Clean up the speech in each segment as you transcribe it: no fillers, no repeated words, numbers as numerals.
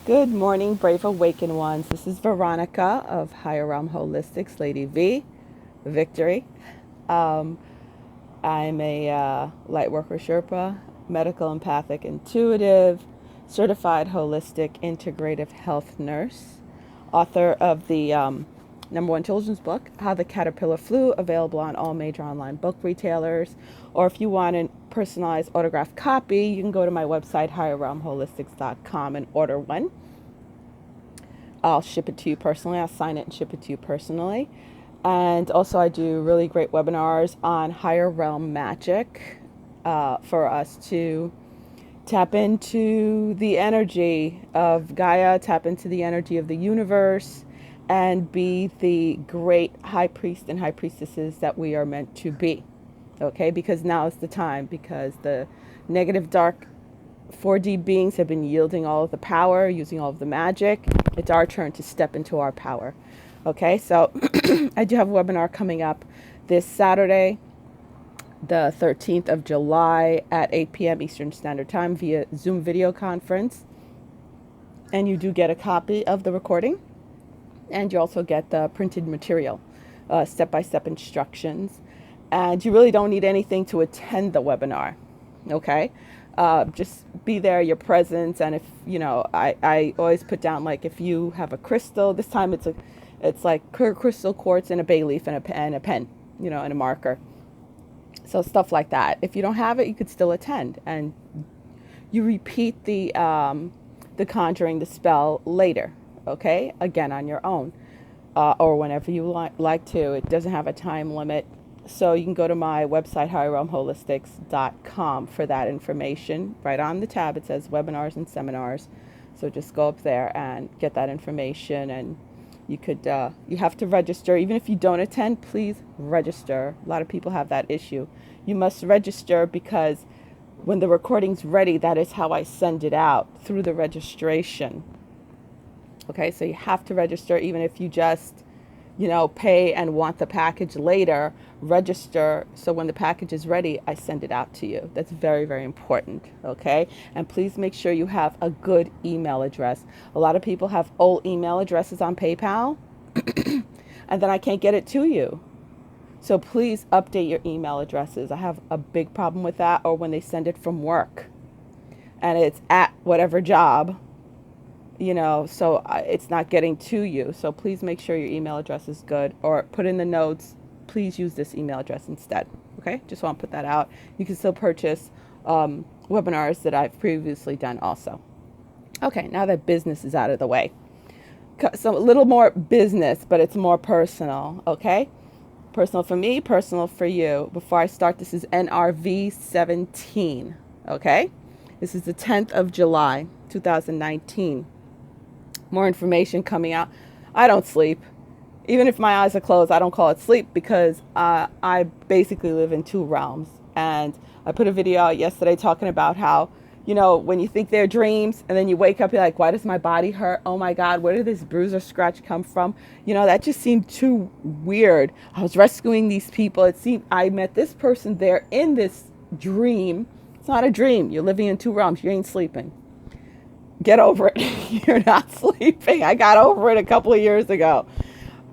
Good morning, brave awakened ones. This is Veronica of Higher Realm Holistics, Lady V, Victory. Um, I'm a light worker Sherpa, medical empathic intuitive, certified holistic integrative health nurse, author of the #1 children's book, How the Caterpillar Flew, available on all major online book retailers. Or if you want a personalized autographed copy, you can go to my website, higherrealmholistics.com, and order one. I'll ship it to you personally. I'll sign it and ship it to you personally. And also, I do really great webinars on higher realm magic for us to tap into the energy of Gaia, tap into the energy of the universe, and be the great high priest and high priestesses that we are meant to be. Okay, because now is the time, because the negative, dark 4D beings have been yielding all of the power, using all of the magic. It's our turn to step into our power. Okay, so I do have a webinar coming up this Saturday, the 13th of July at 8 p.m. Eastern Standard Time via Zoom video conference. And you do get a copy of the recording, and you also get the printed material, step-by-step instructions. And you really don't need anything to attend the webinar. Okay, just be there, your presence. And if I always put down, like, if you have a crystal, this time it's like crystal quartz and a bay leaf and a pen, and a marker. So stuff like that. If you don't have it, you could still attend, and you repeat the conjuring, the spell later. Okay, again on your own, or whenever you like to. It doesn't have a time limit. So you can go to my website, higherrealmholistics.com, for that information. Right on the tab, it says webinars and seminars. So just go up there and get that information. And you have to register. Even if you don't attend, please register. A lot of people have that issue. You must register, because when the recording's ready, that is how I send it out, through the registration. Okay, so you have to register. Even if you just pay and want the package later, register. So when the package is ready, I send it out to you. That's very, very important. Okay. And please make sure you have a good email address. A lot of people have old email addresses on PayPal and then I can't get it to you. So please update your email addresses. I have a big problem with that. Or when they send it from work and it's at whatever job, so it's not getting to you. So please make sure your email address is good, or put in the notes, please use this email address instead. Okay, just want to put that out. You can still purchase webinars that I've previously done also. Okay, now that business is out of the way, so a little more business, but it's more personal. Okay, personal for me, personal for you. Before I start, this is NRV 17. Okay, this is the 10th of July 2019. More information coming out. I don't sleep. Even if my eyes are closed, I don't call it sleep, because I basically live in two realms. And I put a video out yesterday talking about how, when you think they're dreams and then you wake up, you're like, why does my body hurt? Oh my God, where did this bruise or scratch come from? That just seemed too weird. I was rescuing these people. It seemed I met this person there in this dream. It's not a dream. You're living in two realms. You ain't sleeping. Get over it. You're not sleeping. I got over it a couple of years ago.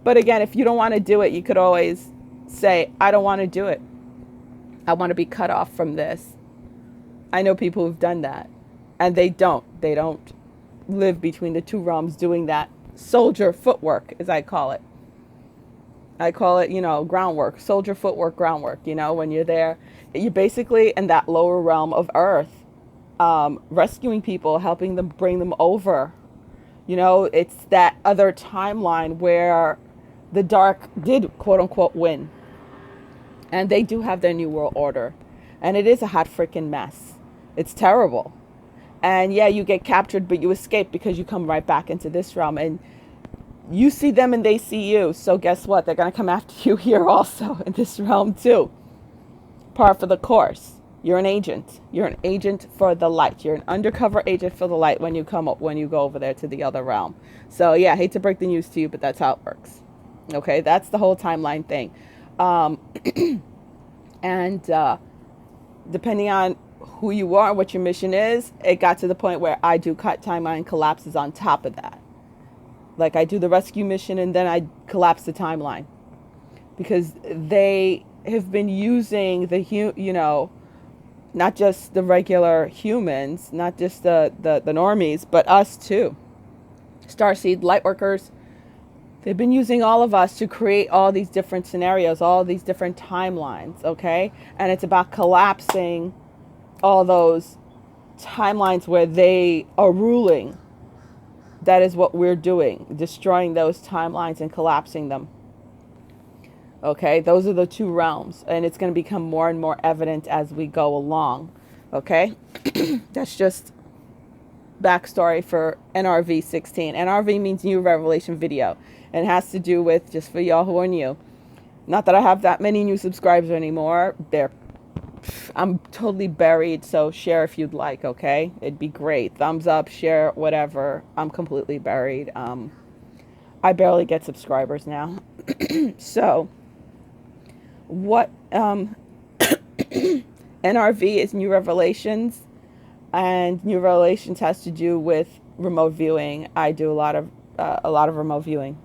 But again, if you don't want to do it, you could always say, I don't want to do it. I want to be cut off from this. I know people who've done that, and they don't live between the two realms doing that soldier footwork, as I call it. I call it, groundwork, soldier footwork, groundwork. When you're there, you're basically in that lower realm of earth. Rescuing people, helping them, bring them over. It's that other timeline where the dark did, quote unquote, win. And they do have their new world order. And it is a hot freaking mess. It's terrible. And yeah, you get captured, but you escape because you come right back into this realm. And you see them and they see you. So guess what? They're going to come after you here also in this realm too. Par for the course. You're an agent. You're an agent for the light. You're an undercover agent for the light when you go over there to the other realm. So yeah, I hate to break the news to you, but that's how it works. Okay, that's the whole timeline thing. And depending on who you are, what your mission is, it got to the point where I do cut timeline collapses on top of that. Like I do the rescue mission and then I collapse the timeline because they have been using not just the regular humans, not just the normies, but us too. Starseed Lightworkers, they've been using all of us to create all these different scenarios, all these different timelines, okay? And it's about collapsing all those timelines where they are ruling. That is what we're doing, destroying those timelines and collapsing them. Okay, those are the two realms, and it's going to become more and more evident as we go along. Okay, that's just backstory for NRV 16. NRV means New Revelation Video, and it has to do with, just for y'all who are new, not that I have that many new subscribers anymore. I'm totally buried, so share if you'd like, okay? It'd be great. Thumbs up, share, whatever. I'm completely buried. I barely get subscribers now. So, what NRV is New Revelations, and New Revelations has to do with remote viewing. I do a lot of remote viewing.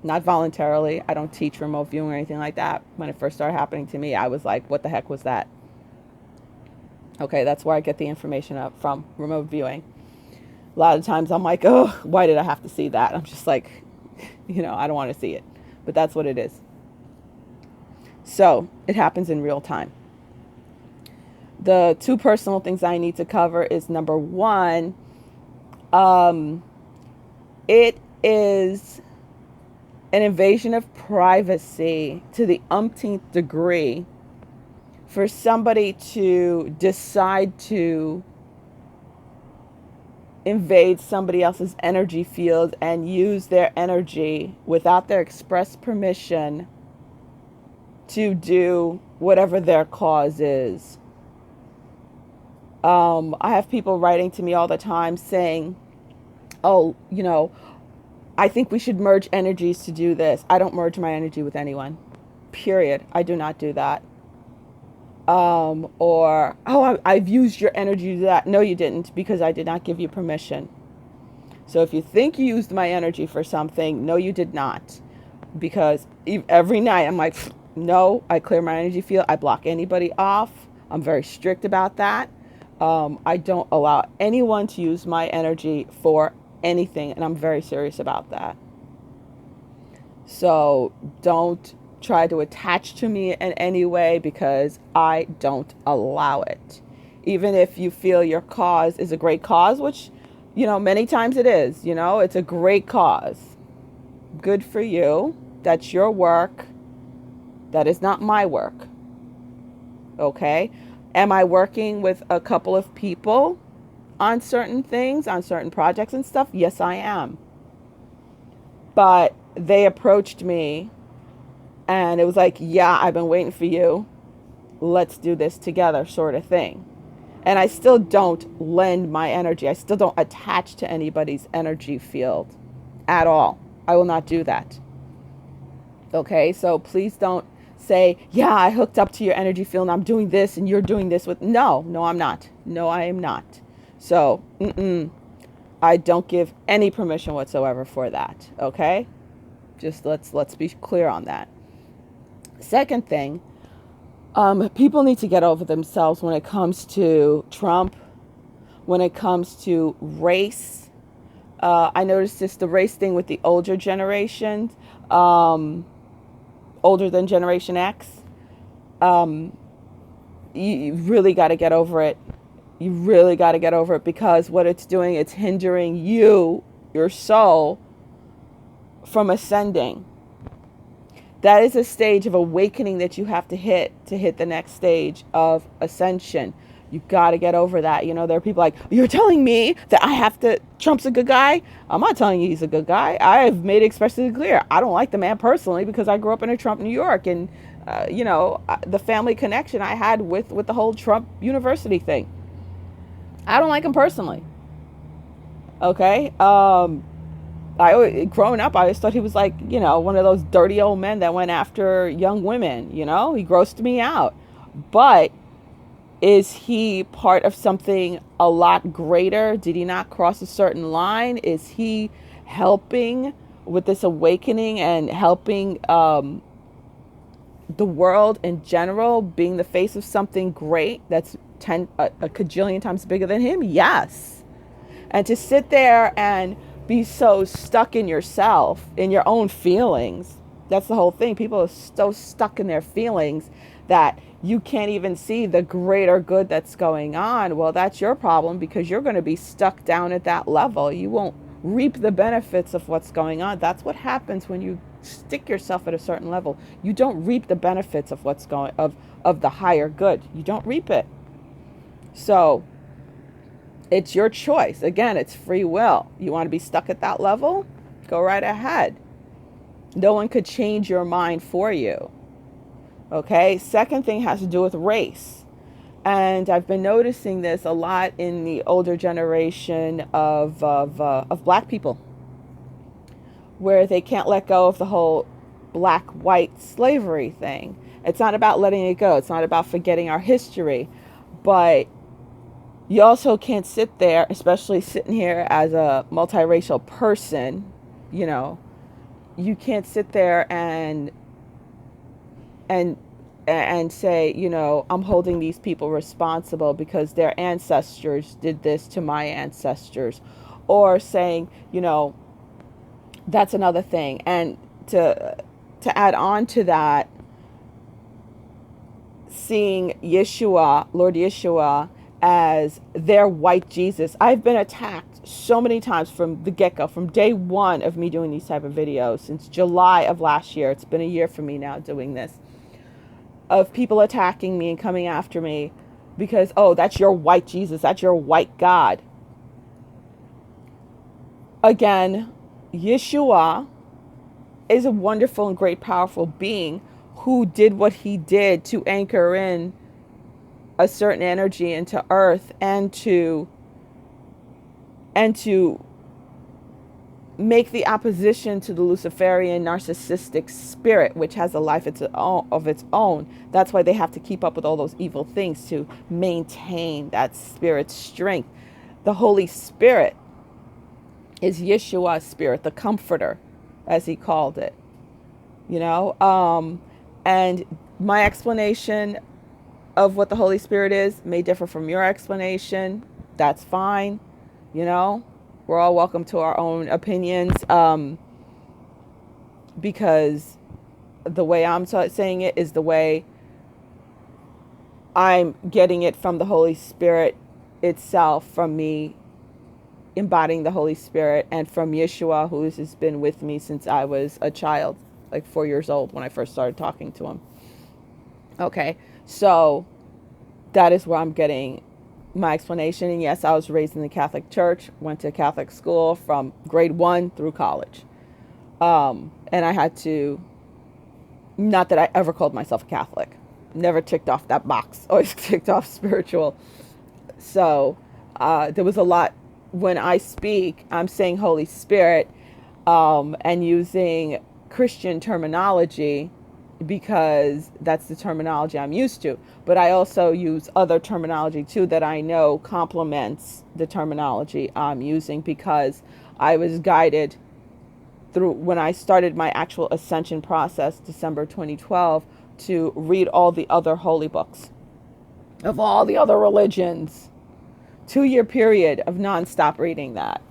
Not voluntarily. I don't teach remote viewing or anything like that. When it first started happening to me, I was like, what the heck was that? Okay, that's where I get the information up from, remote viewing. A lot of times I'm like, oh, why did I have to see that? I'm just like, I don't want to see it. But that's what it is. So it happens in real time. The two personal things I need to cover is number one, it is an invasion of privacy to the umpteenth degree for somebody to decide to invade somebody else's energy field and use their energy without their express permission to do whatever their cause is. I have people writing to me all the time saying, oh, I think we should merge energies to do this. I don't merge my energy with anyone. Period. I do not do that. Or, oh, I've used your energy to do that. No, you didn't, because I did not give you permission. So if you think you used my energy for something, no, you did not. Because every night I'm like, no, I clear my energy field. I block anybody off. I'm very strict about that. I don't allow anyone to use my energy for anything, and I'm very serious about that. So don't try to attach to me in any way, because I don't allow it. Even if you feel your cause is a great cause, which, many times it is, it's a great cause. Good for you. That's your work. That is not my work. Okay? Am I working with a couple of people on certain things, on certain projects and stuff? Yes, I am. But they approached me and it was like, yeah, I've been waiting for you. Let's do this together, sort of thing. And I still don't lend my energy. I still don't attach to anybody's energy field at all. I will not do that. Okay, so please don't say, yeah, I hooked up to your energy field and I'm doing this and you're doing this with, no, I'm not. No, I am not. So, I don't give any permission whatsoever for that. Okay, just let's be clear on that. Second thing, people need to get over themselves when it comes to Trump, when it comes to race. I noticed this, the race thing with the older generations, older than Generation X. You really got to get over it. You really got to get over it, because what it's doing, it's hindering you, your soul, from ascending. That is a stage of awakening that you have to hit the next stage of ascension. You got to get over that. There are people like, you're telling me that Trump's a good guy? I'm not telling you he's a good guy. I've made it expressly clear. I don't like the man personally, because I grew up in a Trump New York, and, the family connection I had with the whole Trump University thing. I don't like him personally. Okay. Growing up, I always thought he was like, one of those dirty old men that went after young women. He grossed me out. But Is he part of something a lot greater? Did he not cross a certain line? Is he helping with this awakening and helping the world in general, being the face of something great that's a cajillion times bigger than him? Yes. And to sit there and be so stuck in yourself, in your own feelings, that's the whole thing. People are so stuck in their feelings that you can't even see the greater good that's going on. Well, that's your problem, because you're going to be stuck down at that level. You won't reap the benefits of what's going on. That's what happens when you stick yourself at a certain level. You don't reap the benefits of what's going of the higher good. You don't reap it. So it's your choice. Again, it's free will. You want to be stuck at that level? Go right ahead. No one could change your mind for you. Okay. Second thing has to do with race. And I've been noticing this a lot in the older generation of black people, where they can't let go of the whole black-white slavery thing. It's not about letting it go. It's not about forgetting our history. But you also can't sit there, especially sitting here as a multiracial person, you can't sit there and say, I'm holding these people responsible because their ancestors did this to my ancestors, or saying, that's another thing. And to add on to that, seeing Yeshua, Lord Yeshua, as their white Jesus. I've been attacked so many times from the get-go, from day one of me doing these type of videos, since July of last year. It's been a year for me now doing this, of people attacking me and coming after me because, oh, that's your white Jesus, that's your white God. Again, Yeshua is a wonderful and great, powerful being who did what he did to anchor in a certain energy into earth, and to make the opposition to the Luciferian narcissistic spirit, which has a life of its own. That's why they have to keep up with all those evil things to maintain that spirit's strength. The Holy Spirit is Yeshua's spirit, the comforter, as he called it. And my explanation of what the Holy Spirit is may differ from your explanation. That's fine. We're all welcome to our own opinions, because the way I'm saying it is the way I'm getting it from the Holy Spirit itself, from me embodying the Holy Spirit, and from Yeshua, who has been with me since I was a child, like 4 years old when I first started talking to him. Okay, so that is where I'm getting my explanation. And yes, I was raised in the Catholic Church, went to Catholic school from grade 1 through college. And I had to, not that I ever called myself a Catholic, never ticked off that box, always ticked off spiritual. So there was a lot, when I speak, I'm saying Holy Spirit, and using Christian terminology, because that's the terminology I'm used to. But I also use other terminology too that I know complements the terminology I'm using, because I was guided through, when I started my actual Ascension process, December 2012, to read all the other holy books of all the other religions. 2-year period of nonstop reading that.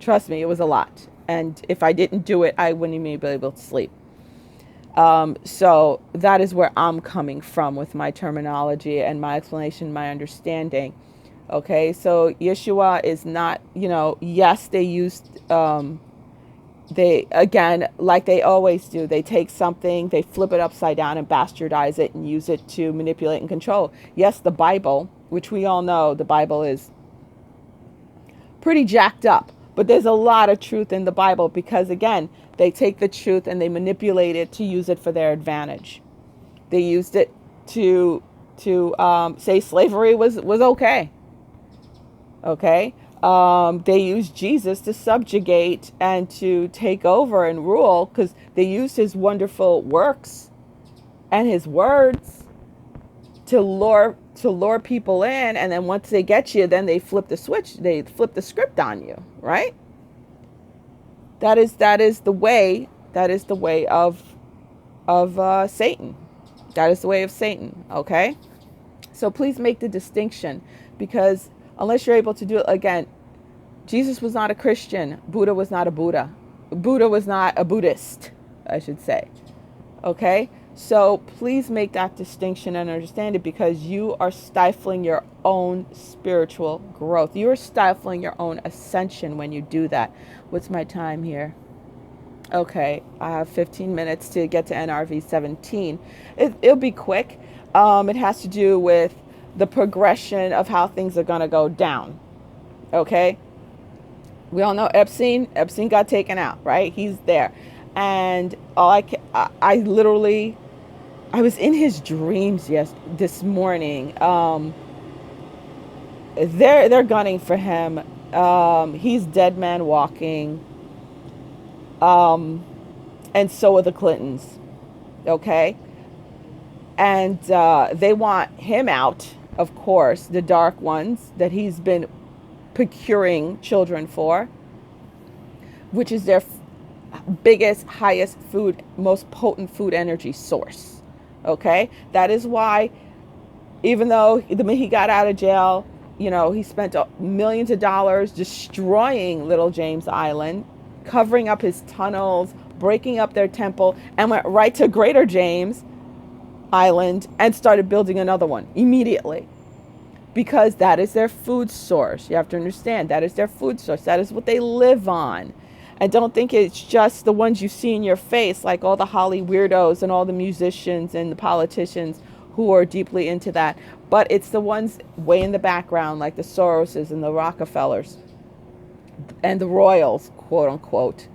Trust me, it was a lot. And if I didn't do it, I wouldn't even be able to sleep. So that is where I'm coming from with my terminology and my explanation, my understanding. Okay, so Yeshua is not, yes, they used, they, again, like they always do, they take something, they flip it upside down and bastardize it and use it to manipulate and control. Yes, the Bible, which we all know the Bible is pretty jacked up, but there's a lot of truth in the Bible, because again, they take the truth and they manipulate it to use it for their advantage. They used it to say slavery was okay. Okay. They used Jesus to subjugate and to take over and rule, because they used his wonderful works and his words to lure to lure people in, and then once they get you, then they flip the switch, they flip the script on you, right? That is the way of Satan. That is the way of Satan, okay? So please make the distinction, because unless you're able to do it, again, Jesus was not a Christian. Buddha was not a Buddha. Buddha was not a Buddhist, I should say. Okay? So please make that distinction and understand it, because you are stifling your own spiritual growth. You are stifling your own ascension when you do that. What's my time here? Okay, I have 15 minutes to get to NRV 17. It'll be quick. It has to do with the progression of how things are going to go down. Okay? We all know Epstein got taken out, right? He's there. And I literally, I was in his dreams this morning. They're gunning for him. He's dead man walking. And so are the Clintons. Okay? And they want him out, of course, the dark ones that he's been procuring children for, which is their biggest, highest food, most potent food energy source. Okay? That is why, even though the minute he got out of jail, he spent millions of dollars destroying Little James Island, covering up his tunnels, breaking up their temple, and went right to Greater James Island and started building another one immediately. Because that is their food source. You have to understand, that is their food source. That is what they live on. And don't think it's just the ones you see in your face, like all the Holly weirdos and all the musicians and the politicians who are deeply into that. But it's the ones way in the background, like the Soroses and the Rockefellers and the royals, quote unquote,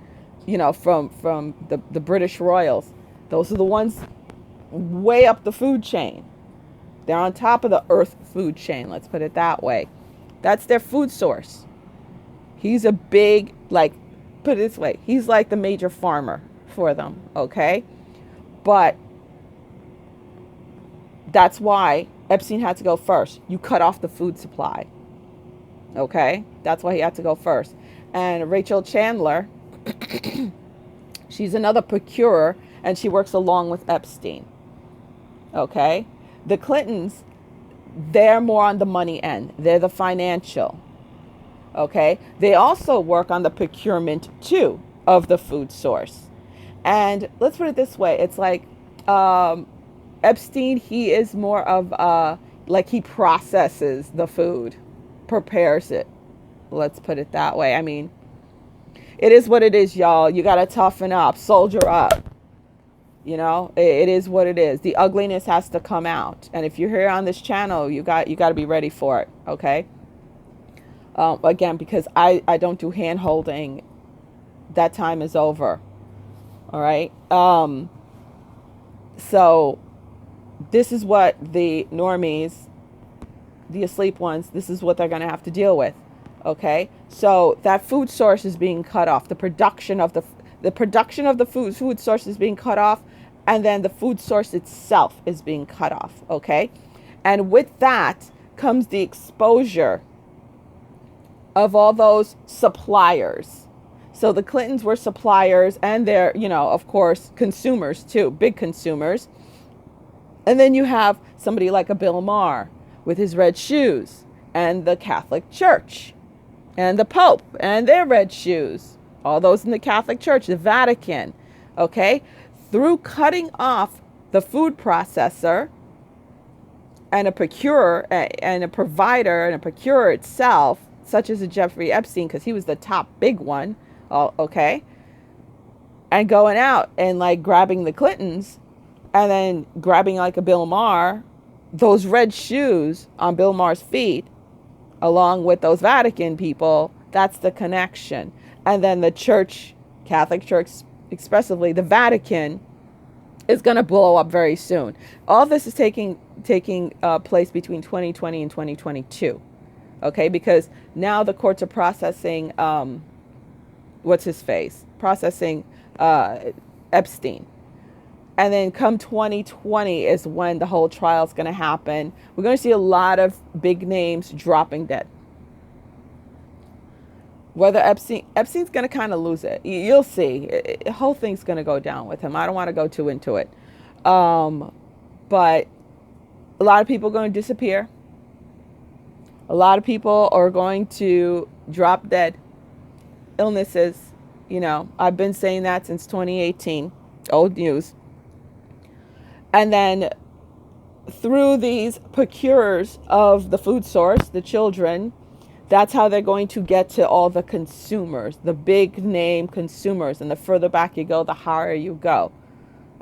from the British royals. Those are the ones way up the food chain. They're on top of the earth food chain, let's put it that way. That's their food source. He's a big, put it this way, he's like the major farmer for them, okay? But that's why Epstein had to go first. You cut off the food supply, okay? That's why he had to go first. And Rachel Chandler, she's another procurer, and she works along with Epstein, okay? The Clintons, they're more on the money end. They're the financial, okay? They also work on the procurement, too, of the food source. And let's put it this way. It's like Epstein, he is more of, he processes the food, prepares it. Let's put it that way. I mean, it is what it is, y'all. You got to toughen up, soldier up. It is what it is. The ugliness has to come out. And if you're here on this channel, you got to be ready for it. Okay. Again, because I don't do hand holding. That time is over. All right. So this is what the normies, the asleep ones, this is what they're going to have to deal with. Okay. So that food source is being cut off. The production of the food source is being cut off. And then the food source itself is being cut off, okay? And with that comes the exposure of all those suppliers. So the Clintons were suppliers, and they're, of course, consumers too, big consumers. And then you have somebody like a Bill Maher with his red shoes, and the Catholic Church, and the Pope, and their red shoes. All those in the Catholic Church, the Vatican, okay? Through cutting off the food processor and a procurer and a provider and a procurer itself, such as a Jeffrey Epstein, because he was the top big one, okay, and going out and grabbing the Clintons and then grabbing a Bill Maher, those red shoes on Bill Maher's feet, along with those Vatican people, that's the connection. And then the church, Catholic Church, expressively, the Vatican is going to blow up very soon. All this is taking place between 2020 and 2022, okay? Because now the courts are processing, processing Epstein. And then come 2020 is when the whole trial is going to happen. We're going to see a lot of big names dropping dead. Whether Epstein's going to kind of lose it. You'll see. The whole thing's going to go down with him. I don't want to go too into it. But a lot of people are going to disappear. A lot of people are going to drop dead. Illnesses. You know, I've been saying that since 2018. Old news. And then through these procurers of the food source, the children, that's how they're going to get to all the consumers, the big name consumers. And the further back you go, the higher you go.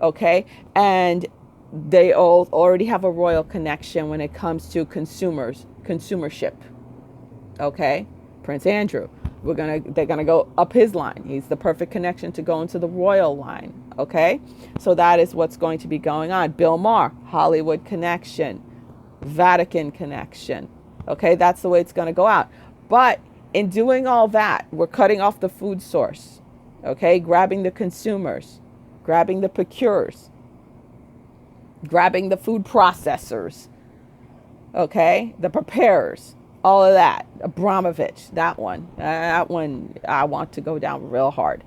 Okay? And they all already have a royal connection when it comes to consumership. Okay? Prince Andrew. They're gonna go up his line. He's the perfect connection to go into the royal line. Okay, so that is what's going to be going on. Bill Maher, Hollywood connection, Vatican connection. Okay, that's the way it's going to go out. But in doing all that, we're cutting off the food source. Okay, grabbing the consumers, grabbing the procurers, grabbing the food processors. Okay, the preparers. All of that. Abramovich, that one I want to go down real hard.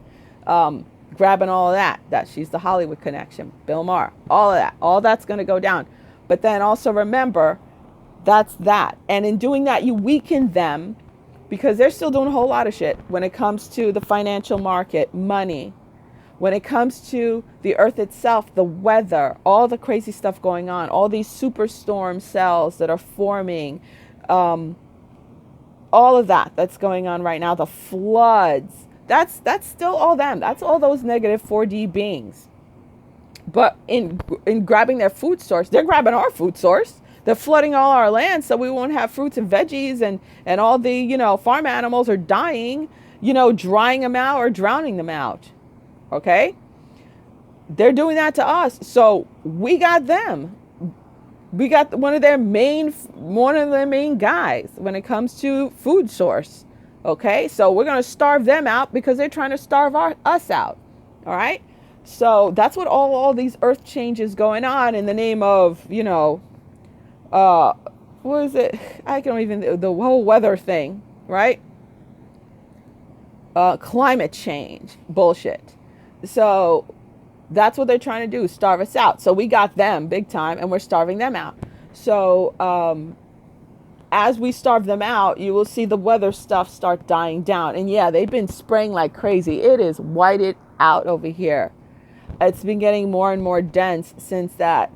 Grabbing all of that she's the Hollywood connection. Bill Maher, all of that. All that's going to go down. But then also remember, that's that. And in doing that, you weaken them because they're still doing a whole lot of shit when it comes to the financial market, money. When it comes to the earth itself, the weather, all the crazy stuff going on, all these superstorm cells that are forming, all of that's going on right now, the floods, that's still all them. That's all those negative 4D beings. But in grabbing their food source, they're grabbing our food source. They're flooding all our land so we won't have fruits and veggies, and all the, farm animals are dying, drying them out or drowning them out. Okay? They're doing that to us. So we got them. We got one of their main guys when it comes to food source. Okay, so we're going to starve them out because they're trying to starve us out. All right, so that's what all these earth changes going on in the name of, what is it? I can't even, the whole weather thing, right? Climate change bullshit. So that's what they're trying to do, starve us out. So we got them big time and we're starving them out. So as we starve them out, you will see the weather stuff start dying down. And yeah, they've been spraying like crazy. It is whited out over here. It's been getting more and more dense since that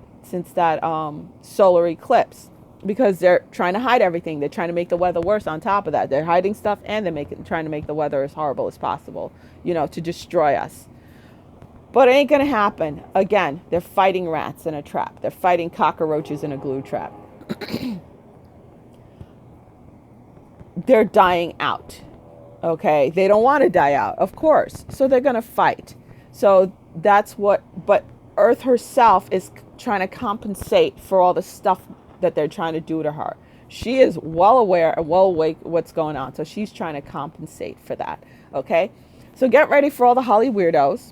solar eclipse, because they're trying to hide everything. They're trying to make the weather worse on top of that. They're hiding stuff and they're trying to make the weather as horrible as possible, to destroy us. But it ain't going to happen. Again, they're fighting rats in a trap. They're fighting cockroaches in a glue trap. They're dying out. Okay? They don't want to die out, of course. So they're going to fight. So that's but Earth herself is trying to compensate for all the stuff that they're trying to do to her. She is well aware and well awake what's going on. So she's trying to compensate for that. Okay? So get ready for all the Holly weirdos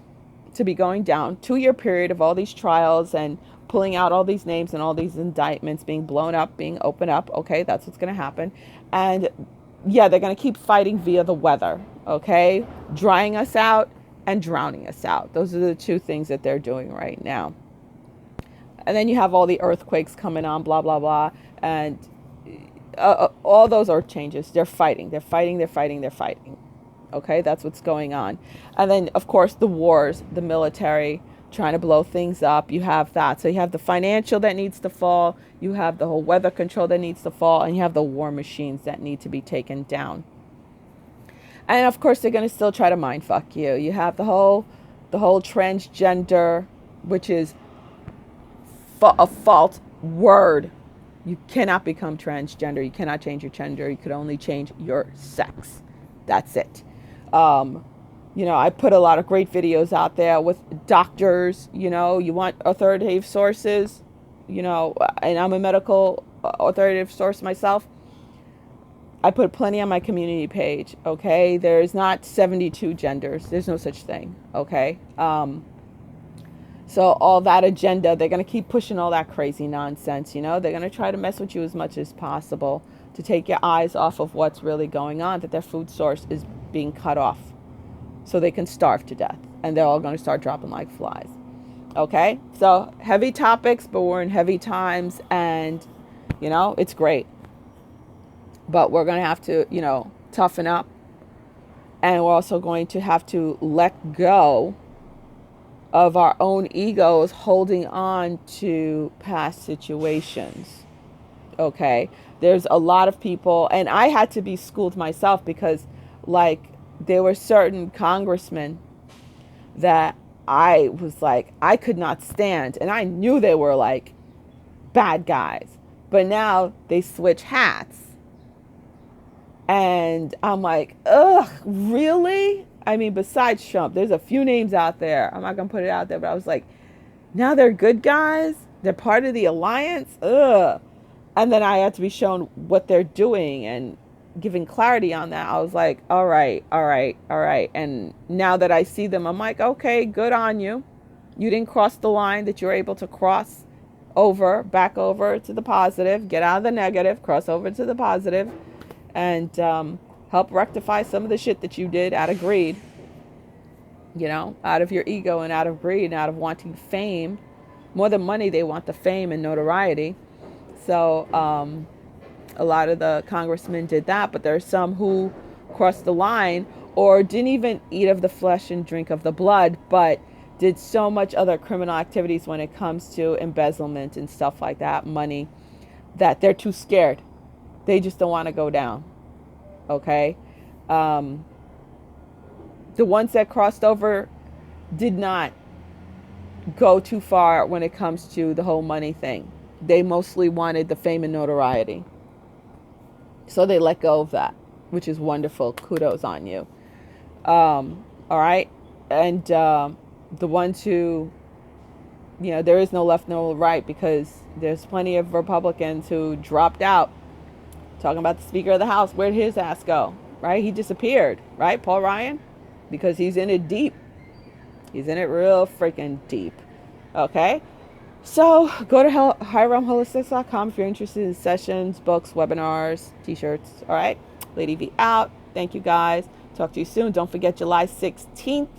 to be going down. 2-year period of all these trials and pulling out all these names and all these indictments being blown up, being opened up. Okay, that's what's going to happen. And yeah, they're going to keep fighting via the weather. Okay, drying us out and drowning us out. Those are the two things that they're doing right now. And then you have all the earthquakes coming on, blah, blah, blah. And all those earth changes. They're fighting. They're fighting. They're fighting. They're fighting. Okay, that's what's going on. And then, of course, the wars, the military trying to blow things up. You have that. So you have the financial that needs to fall. You have the whole weather control that needs to fall. And you have the war machines that need to be taken down. And, of course, they're going to still try to mind fuck you. You have the whole transgender, which is a false word. You cannot become transgender. You cannot change your gender. You could only change your sex. That's it. I put a lot of great videos out there with doctors. You want authoritative sources, and I'm a medical authoritative source myself. I put plenty on my community page. Okay, there's not 72 genders. There's no such thing. Okay, So all that agenda, they're going to keep pushing all that crazy nonsense, you know. They're going to try to mess with you as much as possible to take your eyes off of what's really going on, that their food source is being cut off so they can starve to death. And they're all going to start dropping like flies. Okay? So heavy topics, but we're in heavy times, and, you know, it's great. But we're going to have to, you know, toughen up. And we're also going to have to let go of our own egos holding on to past situations. Okay? There's a lot of people, and I had to be schooled myself because, like, there were certain congressmen that I was like, I could not stand. And I knew they were like bad guys. But now they switch hats. And I'm like, ugh, really? I mean, besides Trump, there's a few names out there. I'm not going to put it out there, but I was like, now they're good guys? They're part of the alliance? Ugh. And then I had to be shown what they're doing and giving clarity on that. I was like, all right. And now that I see them, I'm like, okay, good on you. You didn't cross the line that you're able to cross over, back over to the positive, get out of the negative, cross over to the positive, and help rectify some of the shit that you did out of greed, you know, out of your ego and out of greed and out of wanting fame. More than money, they want the fame and notoriety. So a lot of the congressmen did that, but there are some who crossed the line or didn't even eat of the flesh and drink of the blood, but did so much other criminal activities when it comes to embezzlement and stuff like that, money, that they're too scared. They just don't want to go down. Okay? The ones that crossed over did not go too far when it comes to the whole money thing. They mostly wanted the fame and notoriety. So they let go of that, which is wonderful. Kudos on you. All right? And the ones who, you know, there is no left, no right, because there's plenty of Republicans who dropped out. Talking about the Speaker of the House, where'd his ass go? Right? He disappeared, right? Paul Ryan? Because he's in it deep. He's in it real freaking deep. Okay? So go to highrealmholistics.com if you're interested in sessions, books, webinars, t-shirts. All right? Lady V out. Thank you, guys. Talk to you soon. Don't forget July 16th.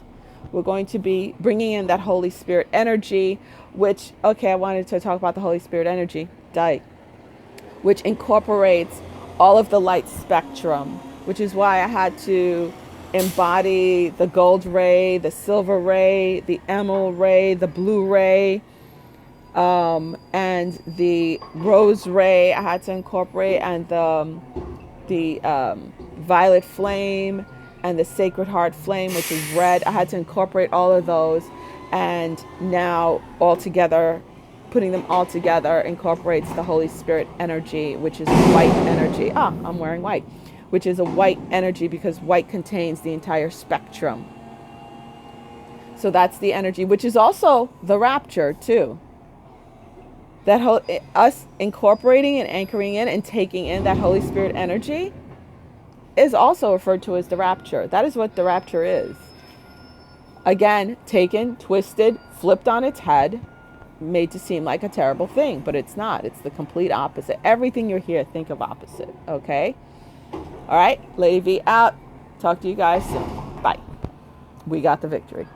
We're going to be bringing in that Holy Spirit energy, which, okay, I wanted to talk about the Holy Spirit energy, which incorporates all of the light spectrum, which is why I had to embody the gold ray, the silver ray, the emerald ray, the blue ray, and the rose ray I had to incorporate, and the violet flame and the sacred heart flame, which is red. I had to incorporate all of those, and now all together, putting them all together incorporates the Holy Spirit energy, which is white energy. I'm wearing white, which is a white energy because white contains the entire spectrum. So that's the energy, which is also the rapture too. That us incorporating and anchoring in and taking in that Holy Spirit energy is also referred to as the rapture. That is what the rapture is. Again, taken, twisted, flipped on its head, made to seem like a terrible thing, but it's not. It's the complete opposite. Everything you're here, think of opposite. Okay? All right, Lady V out. Talk to you guys soon. Bye. We got the victory.